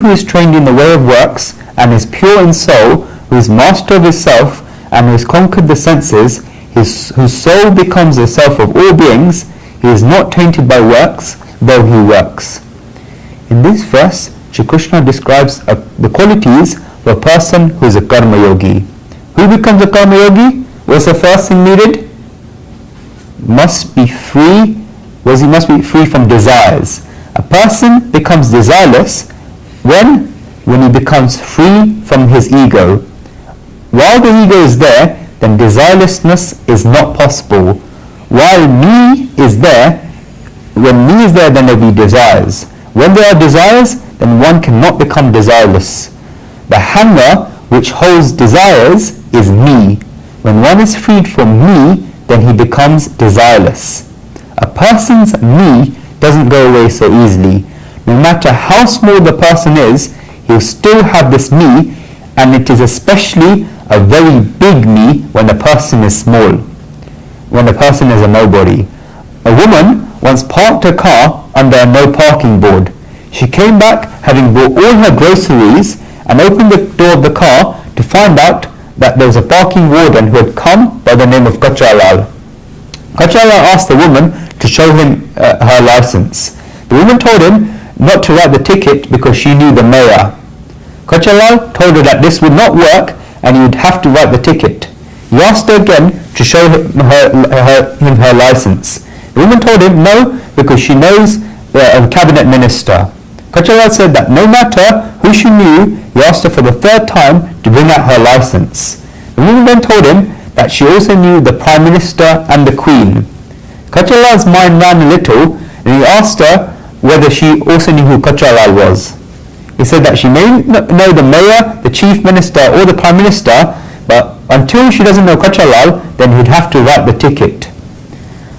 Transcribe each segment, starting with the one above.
who is trained in the way of works and is pure in soul, who is master of his self and who has conquered the senses, whose soul becomes the self of all beings, he is not tainted by works, though he works. In this verse, Shri Krishna describes the qualities of a person who is a karma yogi. Who becomes a karma yogi? What's the first thing needed? Must be free. He must be free from desires. A person becomes desireless when he becomes free from his ego. While the ego is there, then desirelessness is not possible. While me is there, when me is there, then there will be desires. When there are desires, then one cannot become desireless. The hanger which holds desires is me. When one is freed from me, then he becomes desireless. A person's me doesn't go away so easily. No matter how small the person is, he'll still have this me, and it is especially a very big me when the person is small, when the person is a nobody. A woman once parked her car under a no parking board. She came back having bought all her groceries and opened the door of the car to find out that there was a parking warden who had come by the name of Kachalal. Kachalal asked the woman to show him her license. The woman told him not to write the ticket because she knew the mayor. Kachalal told her that this would not work and he would have to write the ticket. He asked her again to show him her license. The woman told him no because she knows a cabinet minister. Kachalal said that no matter who she knew, he asked her for the third time to bring out her license. The woman then told him that she also knew the Prime Minister and the Queen. Kachalal's mind ran a little and he asked her whether she also knew who Kachalal was. He said that she may know the mayor, the chief minister or the prime minister, but until she doesn't know Kachalal, then he'd have to write the ticket.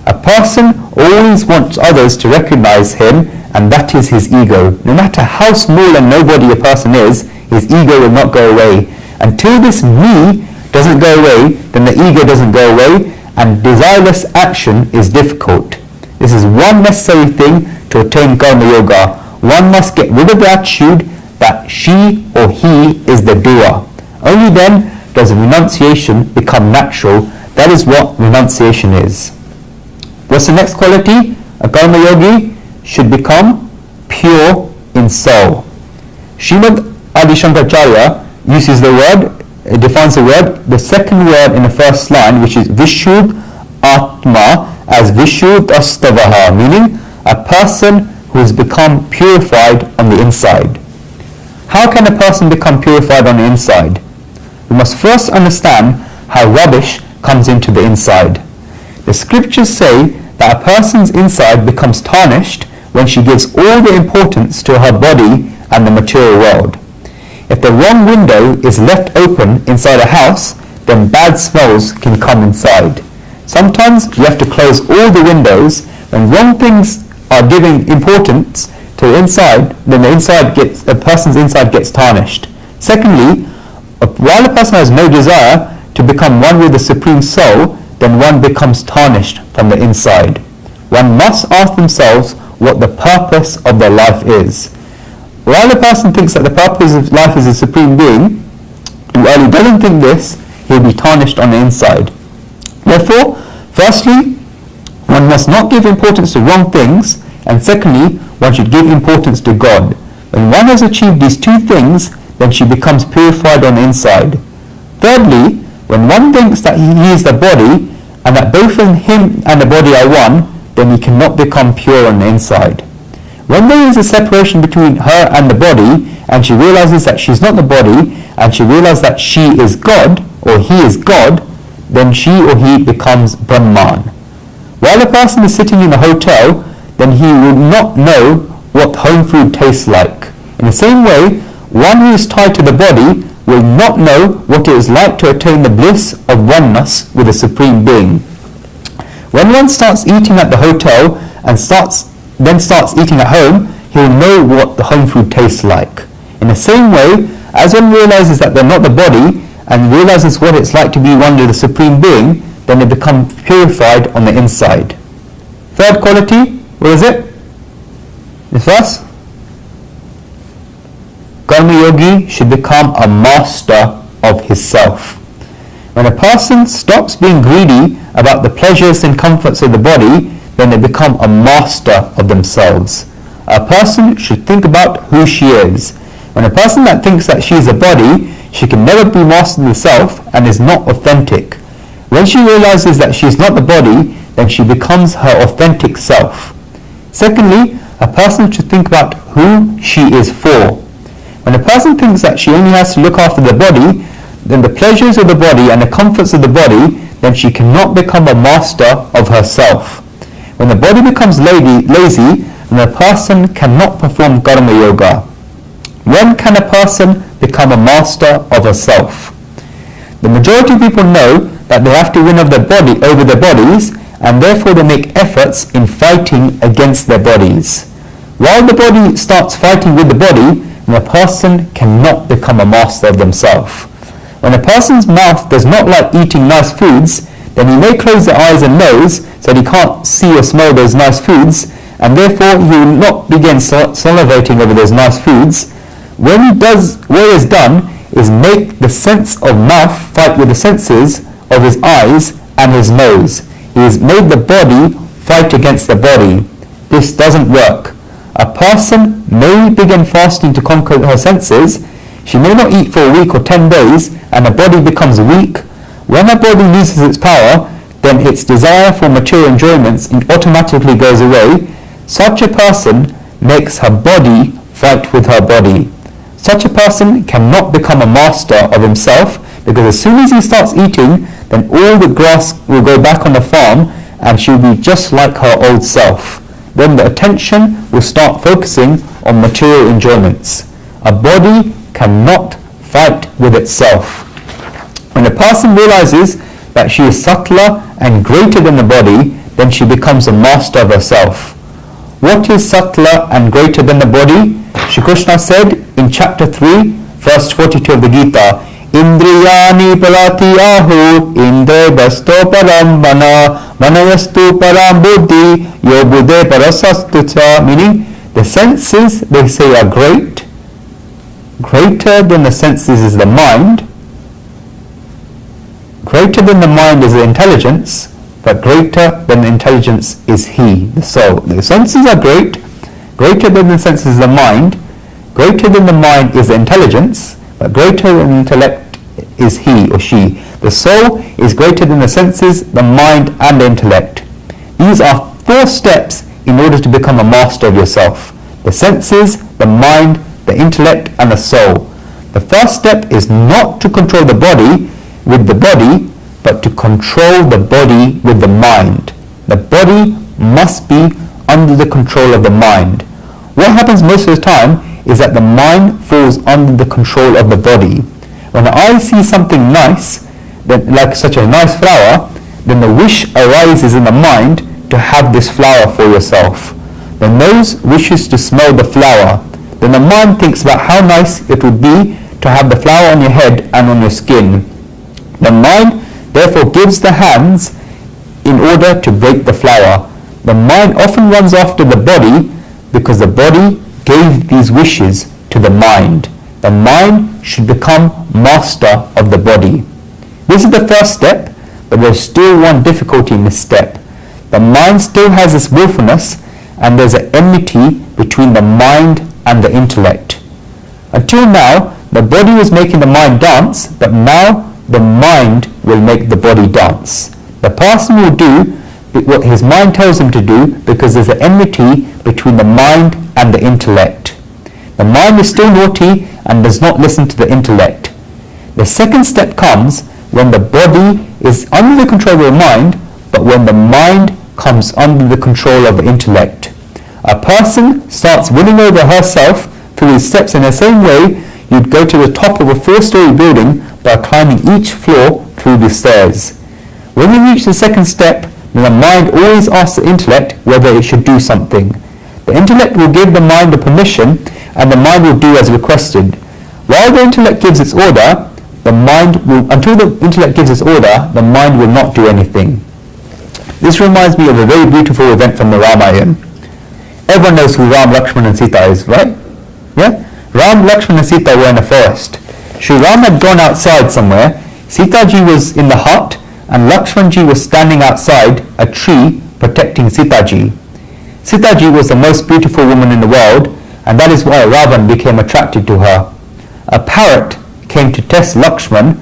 A person always wants others to recognize him, and that is his ego. No matter how small and nobody a person is, his ego will not go away. Until this me doesn't go away, then the ego doesn't go away, and desireless action is difficult. This is one necessary thing to attain karma yoga. One must get rid of the attitude that she or he is the doer. Only then does renunciation become natural. That is what renunciation is. What's the next quality? A karma yogi should become pure in soul. Srimad Adi Shankaracharya uses the word, defines the word, the second word in the first line, which is Vishuddh Atma, as Vishuddhastavaha, meaning a person who has become purified on the inside. How can a person become purified on the inside? We must first understand how rubbish comes into the inside. The scriptures say that a person's inside becomes tarnished when she gives all the importance to her body and the material world. If the wrong window is left open inside a house, then bad smells can come inside. Sometimes you have to close all the windows. When wrong things are giving importance to the inside, then a person's inside gets tarnished. Secondly, while a person has no desire to become one with the Supreme Soul, then one becomes tarnished from the inside. One must ask themselves what the purpose of their life is. While a person thinks that the purpose of life is a Supreme Being, while he doesn't think this, he'll be tarnished on the inside. Therefore, firstly, one must not give importance to wrong things, and secondly, one should give importance to God. When one has achieved these two things, then she becomes purified on the inside. Thirdly, when one thinks that he is the body, and that both him and the body are one, then he cannot become pure on the inside. When there is a separation between her and the body, and she realizes that she is not the body, and she realizes that she is God, or he is God, then she or he becomes Brahman. While a person is sitting in a hotel, then he will not know what home food tastes like. In the same way, one who is tied to the body will not know what it is like to attain the bliss of oneness with the Supreme Being. When one starts eating at the hotel and then starts eating at home, he will know what the home food tastes like. In the same way, as one realizes that they're not the body and realizes what it's like to be one with the Supreme Being, then they become purified on the inside. Third quality, what is it? This verse? Karma yogi should become a master of his self. When a person stops being greedy about the pleasures and comforts of the body, then they become a master of themselves. A person should think about who she is. When a person that thinks that she is a body, she can never be master of the self and is not authentic. When she realizes that she is not the body, then she becomes her authentic self. Secondly, a person should think about who she is for. When a person thinks that she only has to look after the body, then the pleasures of the body and the comforts of the body, then she cannot become a master of herself. When the body becomes lazy, then a person cannot perform karma yoga. When can a person become a master of herself? The majority of people know that they have to win over their bodies, and therefore they make efforts in fighting against their bodies. While the body starts fighting with the body, then a person cannot become a master of themselves. When a person's mouth does not like eating nice foods, then he may close the eyes and nose so that he can't see or smell those nice foods, and therefore he will not begin salivating over those nice foods. What he has done is make the sense of mouth fight with the senses of his eyes and his nose. He has made the body fight against the body. This doesn't work. A person may begin fasting to conquer her senses. She may not eat for a week or 10 days, and her body becomes weak. When her body loses its power, then its desire for material enjoyments automatically goes away. Such a person makes her body fight with her body. Such a person cannot become a master of himself, because as soon as he starts eating, then all the grass will go back on the farm and she'll be just like her old self. Then the attention will start focusing on material enjoyments. A body cannot fight with itself. When a person realizes that she is subtler and greater than the body, then she becomes a master of herself. What is subtler and greater than the body? Shri Krishna said in chapter 3, verse 42 of the Gita, Indriyani palati ahu indre basto param mana manayastu param buddhi yo buddhe parasastu cha, meaning the senses, they say, are great. Greater than the senses is the mind. Greater than the mind is the intelligence, but greater than the intelligence is he, the soul. The senses are great. Greater than the senses is the mind. Greater than the mind is the intelligence, but greater than the intellect is he or she. The soul is greater than the senses, the mind, and the intellect. These are 4 steps in order to become a master of yourself. The senses, the mind, the intellect, and the soul. The first step is not to control the body with the body, but to control the body with the mind. The body must be under the control of the mind. What happens most of the time is that the mind falls under the control of the body. When I see something nice, then, like such a nice flower, then the wish arises in the mind to have this flower for yourself. The nose wishes to smell the flower. Then the mind thinks about how nice it would be to have the flower on your head and on your skin. The mind therefore gives the hands in order to break the flower. The mind often runs after the body because the body gave these wishes to the mind. The mind should become master of the body. This is the first step, but there's still one difficulty in this step. The mind still has this willfulness, and there's an enmity between the mind and the intellect. Until now, the body was making the mind dance, but now the mind will make the body dance. The person will do what his mind tells him to do because there's an enmity between the mind and the intellect. The mind is still naughty and does not listen to the intellect. The second step comes when the body is under the control of the mind, but when the mind comes under the control of the intellect. A person starts winning over herself through these steps in the same way you'd go to the top of a 4-story building by climbing each floor through the stairs. When you reach the second step, then the mind always asks the intellect whether it should do something. The intellect will give the mind the permission, and the mind will do as requested. While the intellect gives its order, until the intellect gives its order, the mind will not do anything. This reminds me of a very beautiful event from the Ramayana. Everyone knows who Ram, Lakshman and Sita is, right? Yeah? Ram, Lakshman and Sita were in a forest. Sri Ram had gone outside somewhere, Sitaji was in the hut, and Lakshmanji was standing outside a tree protecting Sitaji. Sitaji was the most beautiful woman in the world, and that is why Ravan became attracted to her. A parrot came to test Lakshman.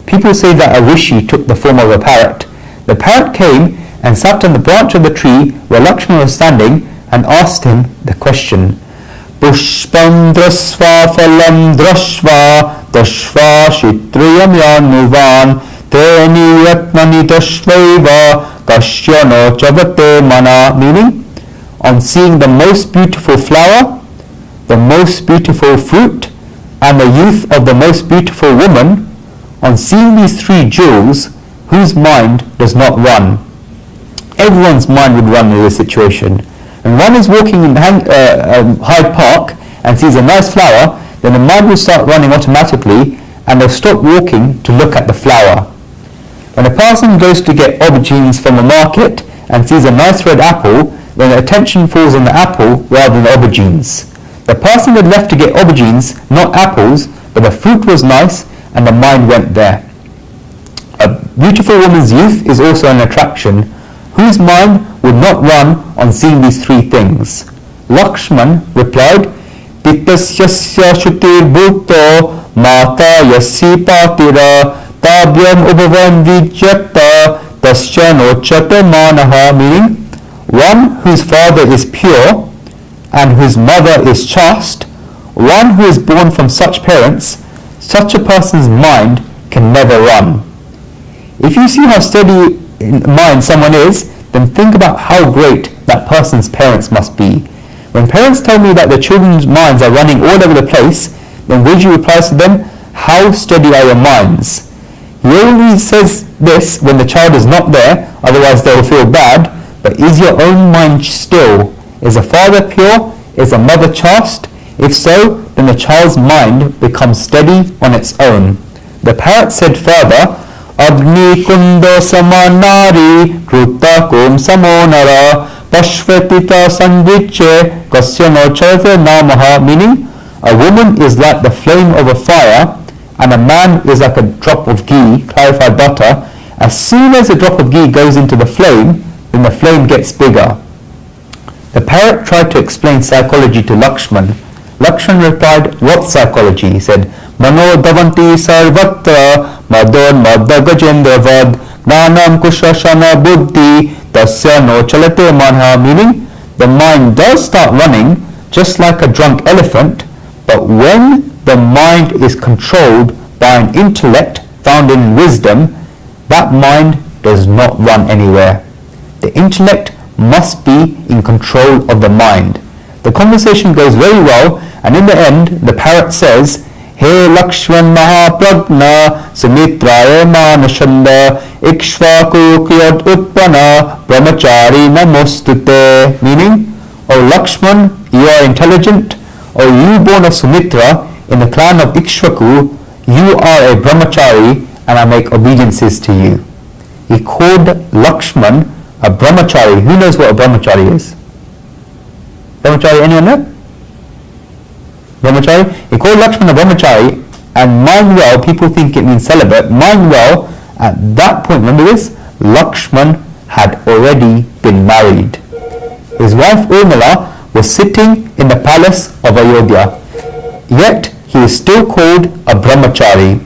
People say that a rishi took the form of a parrot. The parrot came and sat on the branch of the tree where Lakshman was standing and asked him the question, Pushpam drasva phalam drashva dashva shitriyam yanuvan teni yatmani dashvaiva kashyano chavate mana, meaning, on seeing the most beautiful flower, the most beautiful fruit, and the youth of the most beautiful woman, on seeing these three jewels, whose mind does not run? Everyone's mind would run in this situation. When one is walking in Hyde Park and sees a nice flower, then the mind will start running automatically and they'll stop walking to look at the flower. When a person goes to get aubergines from the market and sees a nice red apple, then the attention falls on the apple rather than the aubergines. The person had left to get aubergines, not apples, but the fruit was nice and the mind went there. A beautiful woman's youth is also an attraction. Whose mind would not run on seeing these three things? Lakshman replied, Pittasyasya shrutir bhutto mata yasi patira tabyam upavan vijyata tasya nochata manaha, meaning, one whose father is pure and whose mother is chaste, one who is born from such parents, such a person's mind can never run. If you see how steady in mind someone is, then think about how great that person's parents must be. When parents tell me that their children's minds are running all over the place, then Vijay replies to them, how steady are your minds? He only says this when the child is not there, otherwise they will feel bad, but is your own mind still? Is the father pure? Is the mother chaste? If so, then the child's mind becomes steady on its own. The parrot said further, Agni kundo samanari kruta kum samonara pashvatita sandviche kasyano chavate namaha, meaning, a woman is like the flame of a fire and a man is like a drop of ghee, clarified butter. As soon as a drop of ghee goes into the flame, then the flame gets bigger. The parrot tried to explain psychology to Lakshman. Lakshman replied, what psychology? He said, Mano davanti sarvatra madon madda gajendavad nanam kushashana buddhi tasya no chalate manha, meaning, the mind does start running just like a drunk elephant, but when the mind is controlled by an intellect found in wisdom, that mind does not run anywhere. The intellect must be in control of the mind. The conversation goes very well, and in the end, the parrot says, Hey Lakshman Mahapragna Sumitraya Manashanda Ikshvaku Kyod Utpana Brahmachari Namostute, meaning, O Lakshman, you are intelligent. O you born of Sumitra in the clan of Ikshvaku, you are a brahmachari and I make obeisances to you. He called Lakshman a brahmachari. Who knows what a brahmachari is? Brahmachari, anyone know? Brahmachari? He called Lakshman a brahmachari, and mind well, people think it means celibate. Mind well, at that point, remember this, Lakshman had already been married. His wife Urmila was sitting in the palace of Ayodhya. Yet, he is still called a brahmachari.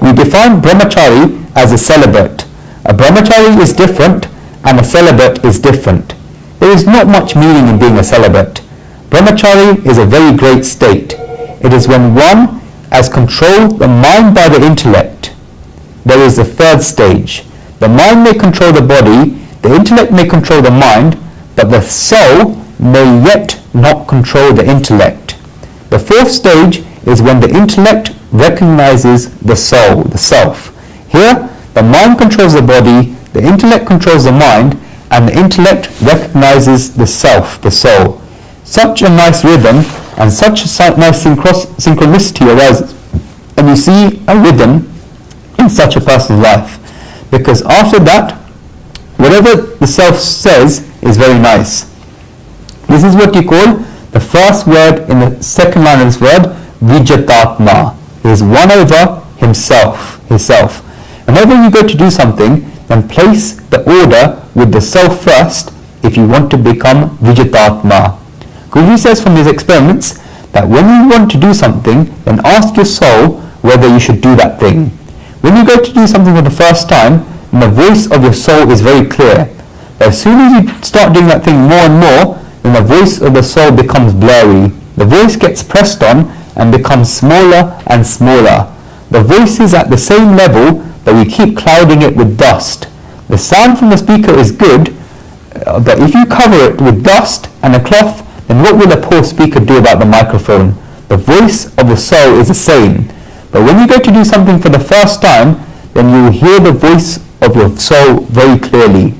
We define brahmachari as a celibate. A brahmachari is different and a celibate is different. There is not much meaning in being a celibate. Brahmachari is a very great state. It is when one has controlled the mind by the intellect. There is a third stage. The mind may control the body, the intellect may control the mind, but the soul may yet not control the intellect. The fourth stage is when the intellect recognizes the soul, the self. Here, the mind controls the body, the intellect controls the mind, and the intellect recognizes the self, the soul. Such a nice rhythm and such a nice synchronicity arises, and you see a rhythm in such a person's life. Because after that, whatever the self says is very nice. This is what you call The first word in the second line of this word, Vijatatma, is won over himself, herself. Whenever you go to do something, then place the order with the self first if you want to become Vijatatma. Guruji says from these experiments that when you want to do something, then ask your soul whether you should do that thing. When you go to do something for the first time, then the voice of your soul is very clear. But as soon as you start doing that thing more and more, then the voice of the soul becomes blurry. The voice gets pressed on and becomes smaller and smaller. The voice is at the same level, but we keep clouding it with dust. The sound from the speaker is good, but if you cover it with dust and a cloth, then what will a poor speaker do about the microphone? The voice of the soul is the same. But when you go to do something for the first time, then you will hear the voice of your soul very clearly.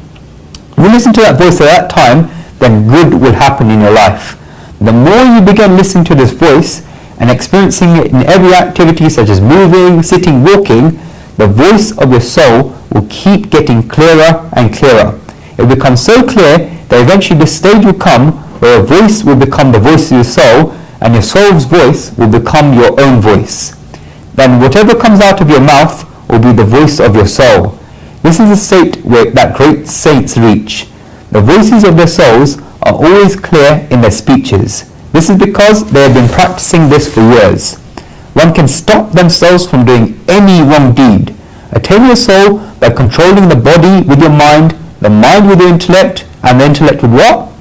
If you listen to that voice at that time, then good will happen in your life. The more you begin listening to this voice and experiencing it in every activity such as moving, sitting, walking, the voice of your soul will keep getting clearer and clearer. It will become so clear that eventually this stage will come where a voice will become the voice of your soul and your soul's voice will become your own voice. Then whatever comes out of your mouth will be the voice of your soul. This is the state where that great saints reach. The voices of their souls are always clear in their speeches. This is because they have been practicing this for years. One can stop themselves from doing any wrong deed. Attain your soul by controlling the body with your mind, the mind with your intellect, and the intellect with what?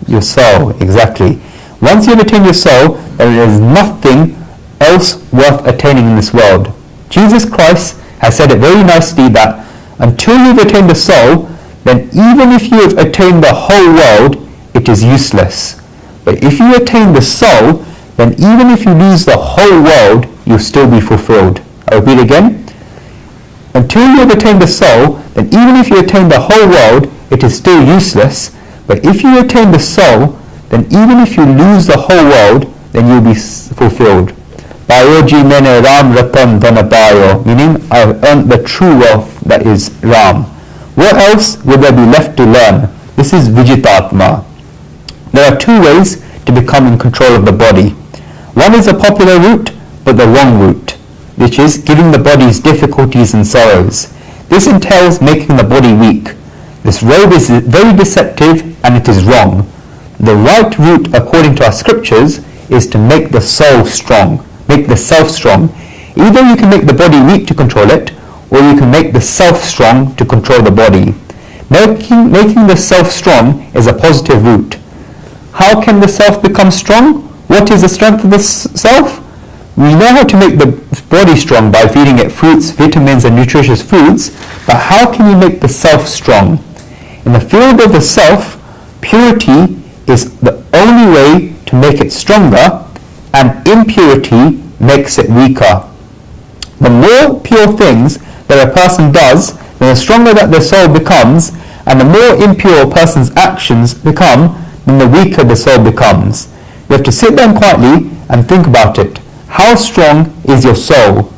Your soul, exactly. Once you have attained your soul, there is nothing else worth attaining in this world. Jesus Christ has said it very nicely that until you've attained the soul, then even if you have attained the whole world, it is useless. But if you attain the soul, then even if you lose the whole world, you'll still be fulfilled. I repeat again. Until you have attained the soul, then even if you attain the whole world, it is still useless. But if you attain the soul, then even if you lose the whole world, then you'll be fulfilled. Bayoji mene Ram Ratan Dhanabayo, meaning I have earned the true wealth that is Ram. What else will there be left to learn? This is Vijitatma. There are two ways to become in control of the body. One is a popular route, but the wrong route, which is giving the body's difficulties and sorrows. This entails making the body weak. This road is very deceptive and it is wrong. The right route, according to our scriptures, is to make the soul strong, make the self strong. Either you can make the body weak to control it, or you can make the self strong to control the body. Making the self strong is a positive route. How can the self become strong? What is the strength of the self? We know how to make the body strong by feeding it fruits, vitamins and nutritious foods, but how can you make the self strong? In the field of the self, purity is the only way to make it stronger, and impurity makes it weaker. The more pure things that a person does, then the stronger that their soul becomes, and the more impure a person's actions become, then the weaker the soul becomes. You have to sit down quietly and think about it. How strong is your soul?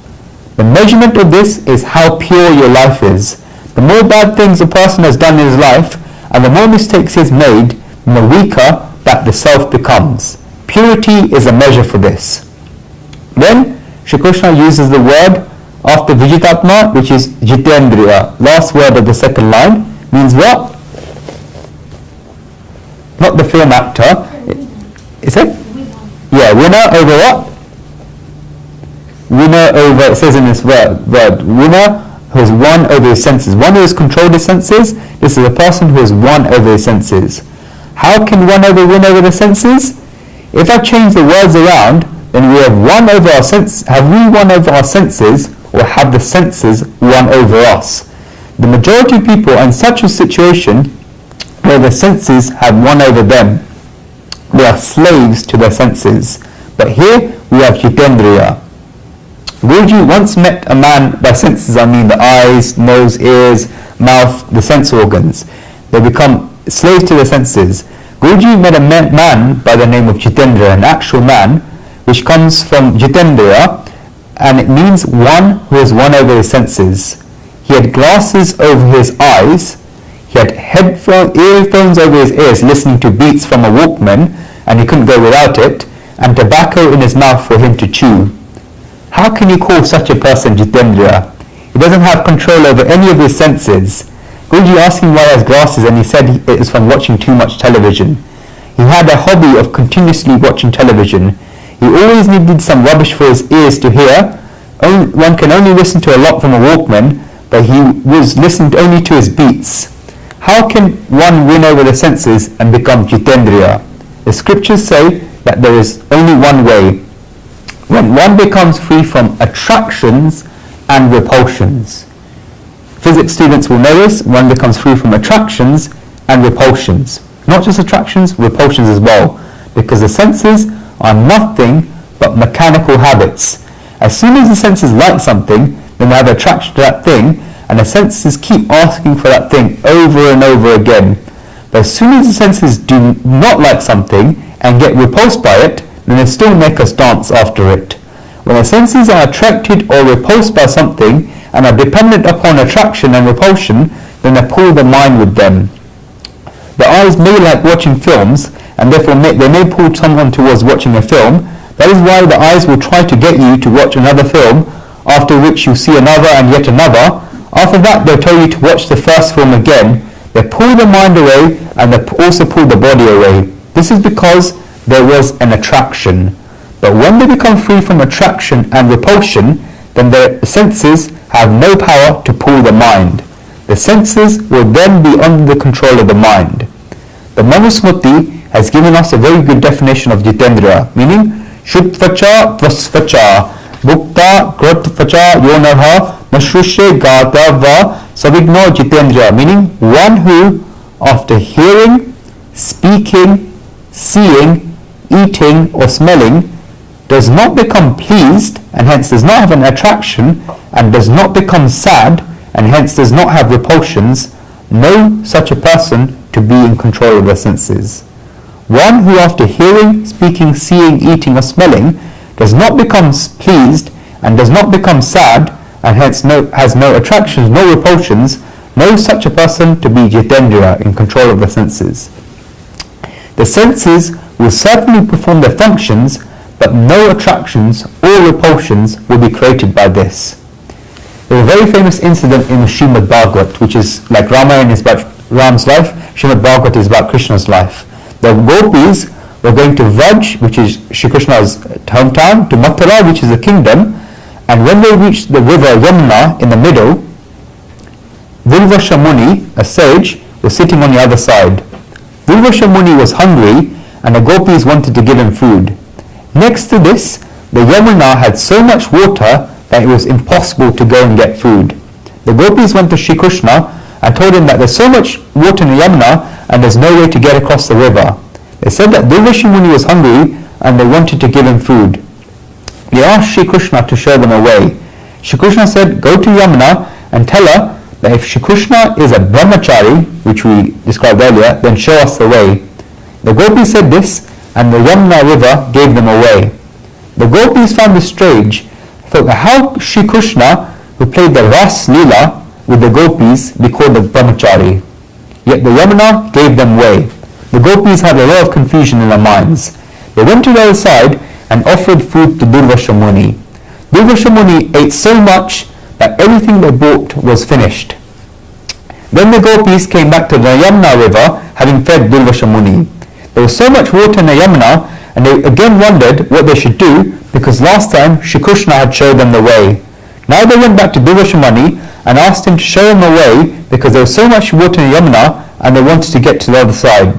The measurement of this is how pure your life is. The more bad things a person has done in his life, and the more mistakes he has made, then the weaker that the self becomes. Purity is a measure for this. Then, Shri Krishna uses the word after Vijitatma, which is Jitendriya. Last word of the second line means what? Not the film actor. Is it? Yeah, winner over what? Winner over, it says in this word, winner who has won over his senses. One who has controlled his senses. This is a person who has won over his senses. How can one win over the senses? If I change the words around, then we have won over our senses. Have we won over our senses, or have the senses won over us? The majority of people are in such a situation where the senses have won over them. They are slaves to their senses. But here we have Jitendriya. Guruji once met a man, by senses I mean the eyes, nose, ears, mouth, the sense organs. They become slaves to their senses. Guruji met a man by the name of Jitendriya, an actual man, which comes from Jitendriya, and it means one who has won over his senses. He had glasses over his eyes, he had earphones over his ears listening to beats from a Walkman, and he couldn't go without it, and tobacco in his mouth for him to chew. How can you call such a person Jitendriya? He doesn't have control over any of his senses. Guruji asked him why he has glasses, and he said it is from watching too much television. He had a hobby of continuously watching television. He always needed some rubbish for his ears to hear. One can only listen to a lot from a Walkman, but he was listened only to his beats. How can one win over the senses and become Jitendriya? The scriptures say that there is only one way. When one becomes free from attractions and repulsions. Physics students will know this. One becomes free from attractions and repulsions. Not just attractions, repulsions as well. Because the senses are nothing but mechanical habits. As soon as the senses like something, then they have attraction to that thing, and the senses keep asking for that thing over and over again. But as soon as the senses do not like something and get repulsed by it, then they still make us dance after it. When the senses are attracted or repulsed by something and are dependent upon attraction and repulsion, then they pull the mind with them. The eyes may like watching films, and therefore they may pull someone towards watching a film. That is why the eyes will try to get you to watch another film, after which you see another and yet another. After that, they'll tell you to watch the first film again. They pull the mind away, and they also pull the body away. This is because there was an attraction. But when they become free from attraction and repulsion, then their senses have no power to pull the mind. The senses will then be under the control of the mind. The Manusmriti has given us a very good definition of Jitendriya, meaning Shudvacha Vasvacha Bhukta Krotvacha Yonaha Nashrushe Gata Va Savigno Jitendriya, meaning one who, after hearing, speaking, seeing, eating or smelling, does not become pleased and hence does not have an attraction, and does not become sad and hence does not have repulsions, know such a person to be in control of their senses. One who after hearing, speaking, seeing, eating or smelling does not become pleased and does not become sad and hence has no attractions, no repulsions, know such a person to be Jitendriya, in control of the senses. The senses will certainly perform their functions, but no attractions or repulsions will be created by this. There's a very famous incident in Srimad Bhagavad, which is like Ramayana is about Ram's life, Srimad Bhagavad is about Krishna's life. The gopis were going to Vraj, which is Shri Krishna's hometown, to Mathura, which is the kingdom, and when they reached the river Yamuna in the middle, Durvasha Muni, a sage, was sitting on the other side. Durvasha Muni was hungry, and the gopis wanted to give him food. Next to this, the Yamuna had so much water that it was impossible to go and get food. The gopis went to Shri Krishna and told him that there's so much water in the Yamuna and there's no way to get across the river. They said that Durvasha Muni was hungry and they wanted to give him food. They asked Shri Krishna to show them a way. Shri Krishna said, go to Yamuna and tell her that if Shri Krishna is a brahmachari, which we described earlier, then show us the way. The gopis said this, and the Yamuna river gave them away. The gopis found this strange, thought that how Shri Krishna, who played the Ras Leela with the gopis, be called the brahmachari. Yet the Yamuna gave them way. The gopis had a lot of confusion in their minds. They went to the other side and offered food to Durvasha Muni. Durvasha Muni ate so much that everything they bought was finished. Then the gopis came back to the Yamuna river, having fed Durvasha Muni. There was so much water in the Yamuna, and they again wondered what they should do, because last time Shri Krishna had showed them the way. Now they went back to Durvasha Muni and asked him to show them the way, because there was so much water in the Yamuna and they wanted to get to the other side.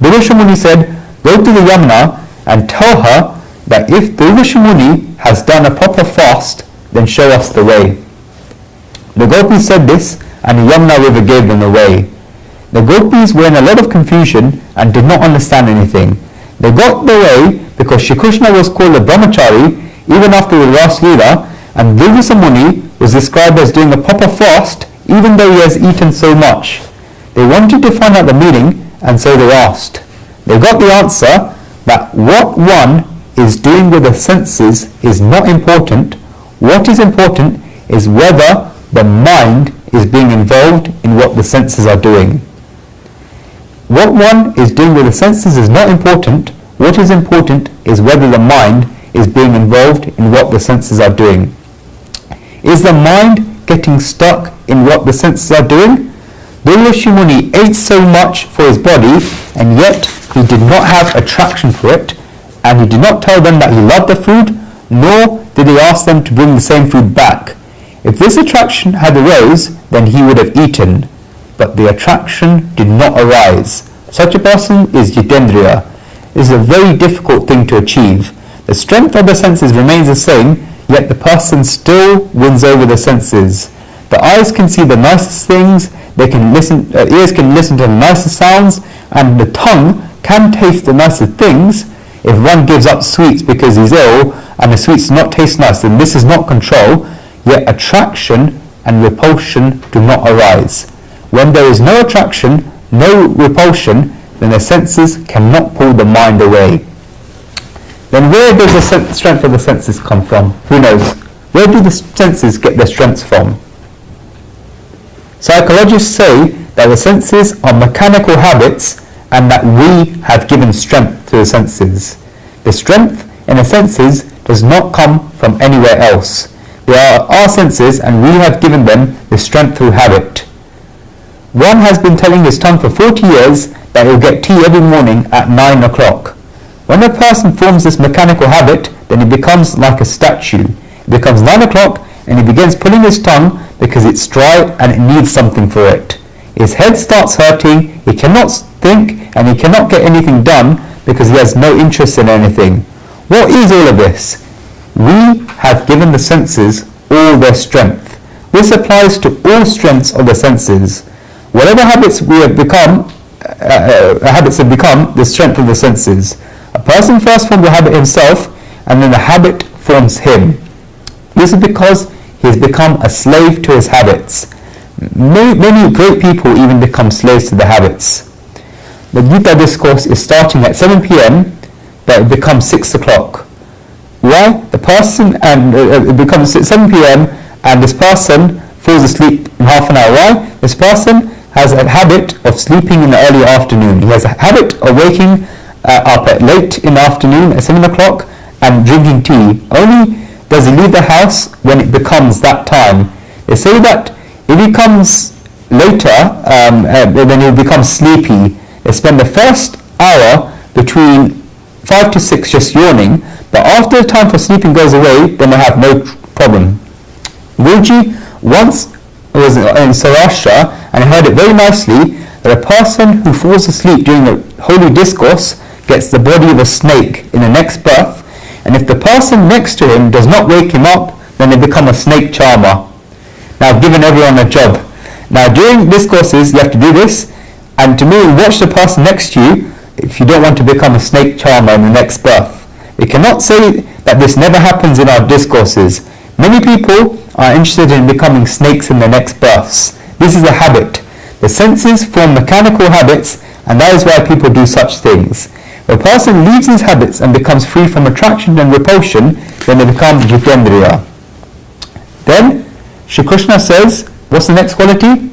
Durvasha Muni said, go to the Yamuna and tell her that if Durvasha Muni has done a proper fast, then show us the way. The gopis said this, and the Yamuna river gave them the way. The gopis were in a lot of confusion and did not understand anything. They got the way because Shri Krishna was called a brahmachari even after the Ras Leela, and Durvasha Muni was described as doing a proper fast even though he has eaten so much. They wanted to find out the meaning, and so they asked. They got the answer that what one is doing with the senses is not important. What is important is whether the mind is being involved in what the senses are doing. What one is doing with the senses is not important. What is important is whether the mind is being involved in what the senses are doing. Is the mind getting stuck in what the senses are doing? Durvashi Muni ate so much for his body, and yet he did not have attraction for it, and he did not tell them that he loved the food, nor did he ask them to bring the same food back. If this attraction had arose, then he would have eaten, but the attraction did not arise. Such a person is Jitendriya. It is a very difficult thing to achieve. The strength of the senses remains the same, yet the person still wins over the senses. The eyes can see the nicest things, ears can listen to the nicest sounds, and the tongue can taste the nicest things. If one gives up sweets because he's ill, and the sweets do not taste nice, then this is not control, yet attraction and repulsion do not arise. When there is no attraction, no repulsion, then the senses cannot pull the mind away. Then where does the strength of the senses come from? Who knows? Where do the senses get their strength from? Psychologists say that the senses are mechanical habits and that we have given strength to the senses. The strength in the senses does not come from anywhere else. They are our senses and we have given them the strength through habit. One has been telling his tongue for 40 years that he will get tea every morning at 9 o'clock. When a person forms this mechanical habit, then he becomes like a statue. It becomes 9 o'clock and he begins pulling his tongue because it's dry and it needs something for it. His head starts hurting, he cannot think and he cannot get anything done because he has no interest in anything. What is all of this? We have given the senses all their strength. This applies to all strengths of the senses. Whatever habits we have become, the strength of the senses. A person first forms the habit himself, and then the habit forms him. This is because he has become a slave to his habits. Many great people even become slaves to their habits. The Gita discourse is starting at 7 p.m, but it becomes 6 o'clock. Why? The person it becomes 7 p.m. and this person falls asleep in half an hour. Why? This person has a habit of sleeping in the early afternoon. He has a habit of waking up at late in the afternoon at 7 o'clock and drinking tea. Only does he leave the house when it becomes that time. They say that if he comes later, then he'll become sleepy. They spend the first hour between 5 to 6 just yawning, but after the time for sleeping goes away, then they have no problem. Guruji once was in Saurashtra and heard it very nicely that a person who falls asleep during the holy discourse gets the body of a snake in the next birth, and if the person next to him does not wake him up, then they become a snake charmer. Now I've given everyone a job. Now during discourses you have to do this, and to me, watch the person next to you if you don't want to become a snake charmer in the next birth. We cannot say that this never happens in our discourses. Many people are interested in becoming snakes in their next births. This is a habit. The senses form mechanical habits, and that is why people do such things. If a person leaves his habits and becomes free from attraction and repulsion, then they become Jitendriya. Then, Shri Krishna says, what's the next quality?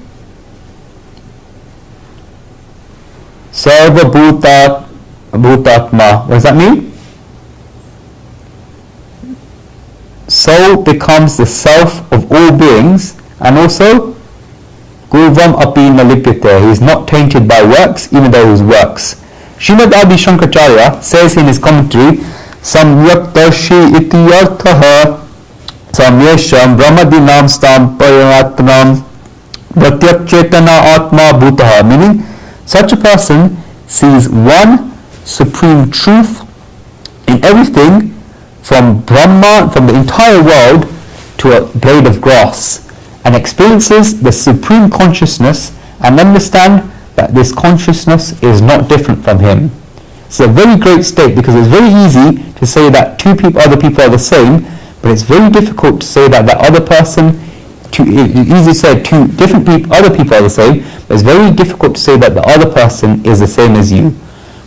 Sarva Bhutatma. What does that mean? Soul becomes the self of all beings, and also Gurvam api nalipite. He is not tainted by works, even though his works. Srimad Adi Shankaracharya says in his commentary, Samyaktarshi iti yarthaha samyesham brahmadinam stam paramatmanam pratyak chetana atma bhutaha, meaning such a person sees one supreme truth in everything, from Brahma, from the entire world to a blade of grass, and experiences the supreme consciousness and understand that this consciousness is not different from him. It's a very great state, because it's very easy to say that other people are the same, but it's very difficult to say that other person, easy to say other people are the same, but it's very difficult to say that the other person is the same as you.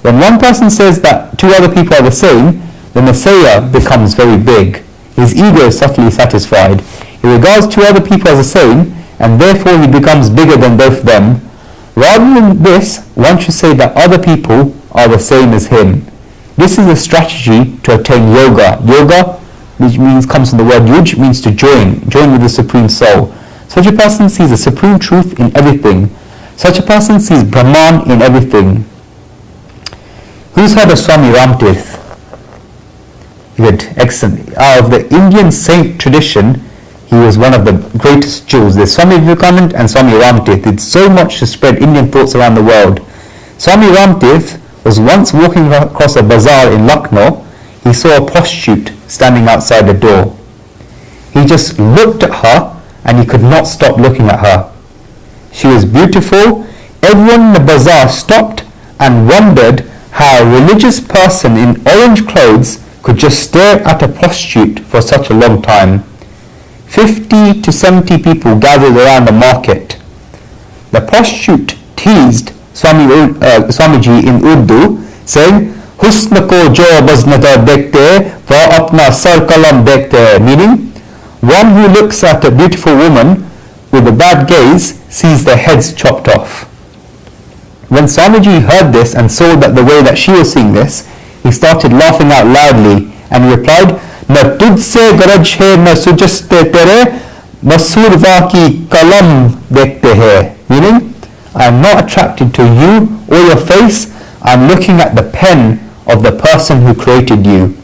When one person says that two other people are the same, the Messiah becomes very big. His ego is subtly satisfied. He regards two other people as the same, and therefore he becomes bigger than both of them. Rather than this, one should say that other people are the same as him. This is a strategy to attain yoga. Yoga, which comes from the word yuj, means to join with the Supreme Soul. Such a person sees the Supreme Truth in everything. Such a person sees Brahman in everything. Who's heard of Swami Ramtirth? Good, excellent. Out of the Indian saint tradition, he was one of the greatest jewels. There's Swami Vivekananda and Swami Ramtirth did so much to spread Indian thoughts around the world. Swami Ramtirth was once walking across a bazaar in Lucknow. He saw a prostitute standing outside the door. He just looked at her and he could not stop looking at her. She was beautiful. Everyone in the bazaar stopped and wondered how a religious person in orange clothes could just stare at a prostitute for such a long time. 50 to 70 people gathered around the market. The prostitute teased Swamiji in Urdu, saying, "Husn ko jo baz nazar dekhte wa apna sar kalam dekhte," meaning, one who looks at a beautiful woman with a bad gaze sees their heads chopped off. When Swamiji heard this and saw that the way that she was seeing this, he started laughing out loudly and he replied, "Na tujhse garaj hai na sujaste tere, masurva ki kalam dekhte hai," meaning, I am not attracted to you or your face, I am looking at the pen of the person who created you.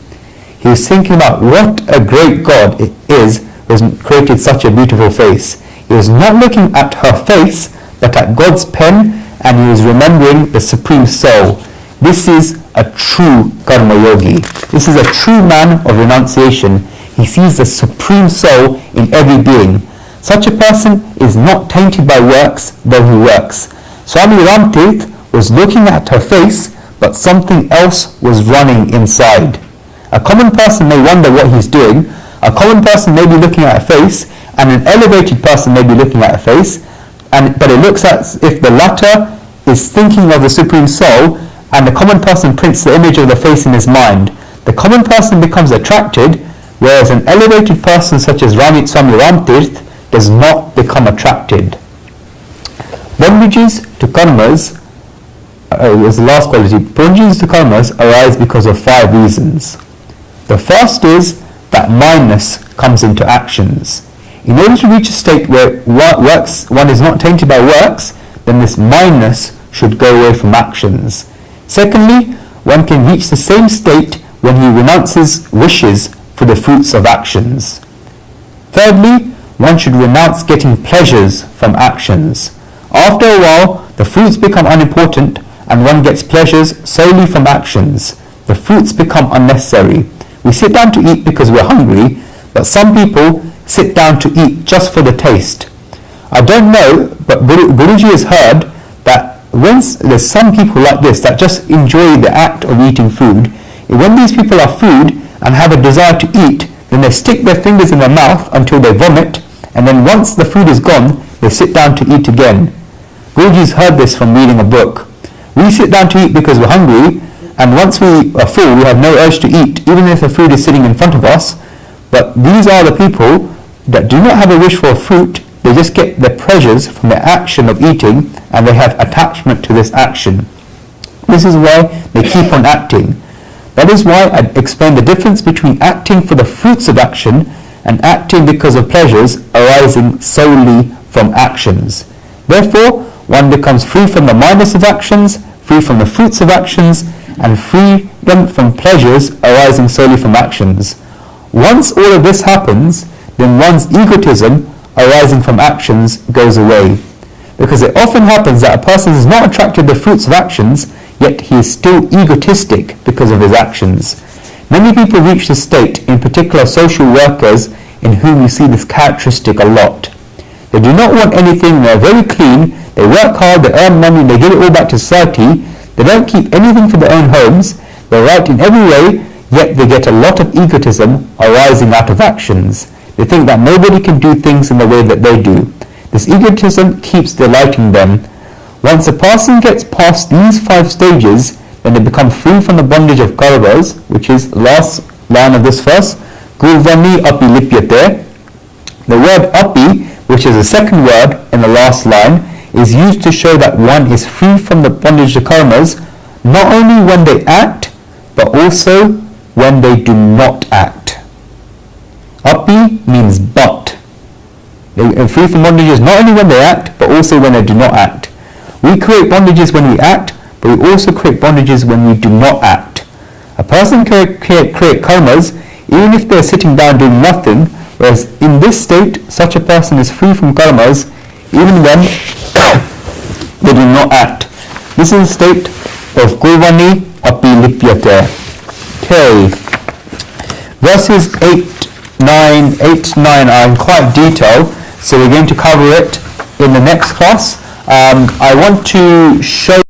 He was thinking about what a great God it is who has created such a beautiful face. He was not looking at her face, but at God's pen, and he was remembering the Supreme Soul. This is a true karma yogi. This is a true man of renunciation. He sees the Supreme Soul in every being. Such a person is not tainted by works, though he works. Swami Ramtirth was looking at her face, but something else was running inside. A common person may wonder what he's doing. A common person may be looking at a face, and an elevated person may be looking at a face, but it looks as if the latter is thinking of the Supreme Soul, and the common person prints the image of the face in his mind. The common person becomes attracted, whereas an elevated person such as Swami Ramtirth does not become attracted. Bondages to karmas, as the last quality, bondages to karmas arise because of 5 reasons. The first is that mindness comes into actions. In order to reach a state where one is not tainted by works, then this mindness should go away from actions. Secondly, one can reach the same state when he renounces wishes for the fruits of actions. Thirdly, one should renounce getting pleasures from actions. After a while, the fruits become unimportant and one gets pleasures solely from actions. The fruits become unnecessary. We sit down to eat because we're hungry, but some people sit down to eat just for the taste. I don't know, but Guruji has heard that there's some people like this that just enjoy the act of eating food. When these people are food and have a desire to eat, then they stick their fingers in their mouth until they vomit, and then once the food is gone, they sit down to eat again. Guruji's heard this from reading a book. We sit down to eat because we're hungry, and once we are full, we have no urge to eat, even if the food is sitting in front of us. But these are the people that do not have a wish for fruit. They just get their pleasures from the action of eating, and they have attachment to this action. This is why they keep on acting. That is why I explained the difference between acting for the fruits of action and acting because of pleasures arising solely from actions. Therefore, one becomes free from the mindless of actions, free from the fruits of actions, and freedom from pleasures arising solely from actions. Once all of this happens, then one's egotism arising from actions goes away. Because it often happens that a person is not attracted to the fruits of actions, yet he is still egotistic because of his actions. Many people reach this state, in particular social workers, in whom you see this characteristic a lot. They do not want anything, they are very clean, they work hard, they earn money, they give it all back to society, they don't keep anything for their own homes, they're right in every way, yet they get a lot of egotism arising out of actions. They think that nobody can do things in the way that they do. This egotism keeps delighting them. Once a person gets past these 5 stages, then they become free from the bondage of karmas, which is the last line of this verse, Gurvani api lipyate. The word api, which is the second word in the last line, is used to show that one is free from the bondage of karmas, not only when they act, but also when they do not act. Api means but. They are free from bondages not only when they act, but also when they do not act. We create bondages when we act, but we also create bondages when we do not act. A person can create karmas even if they are sitting down doing nothing, whereas in this state, such a person is free from karmas even when they do not act. This is a state of Gurvani Api Lipyate. Okay. Verses 8-9 are in quite detail, so we're going to cover it in the next class. I want to show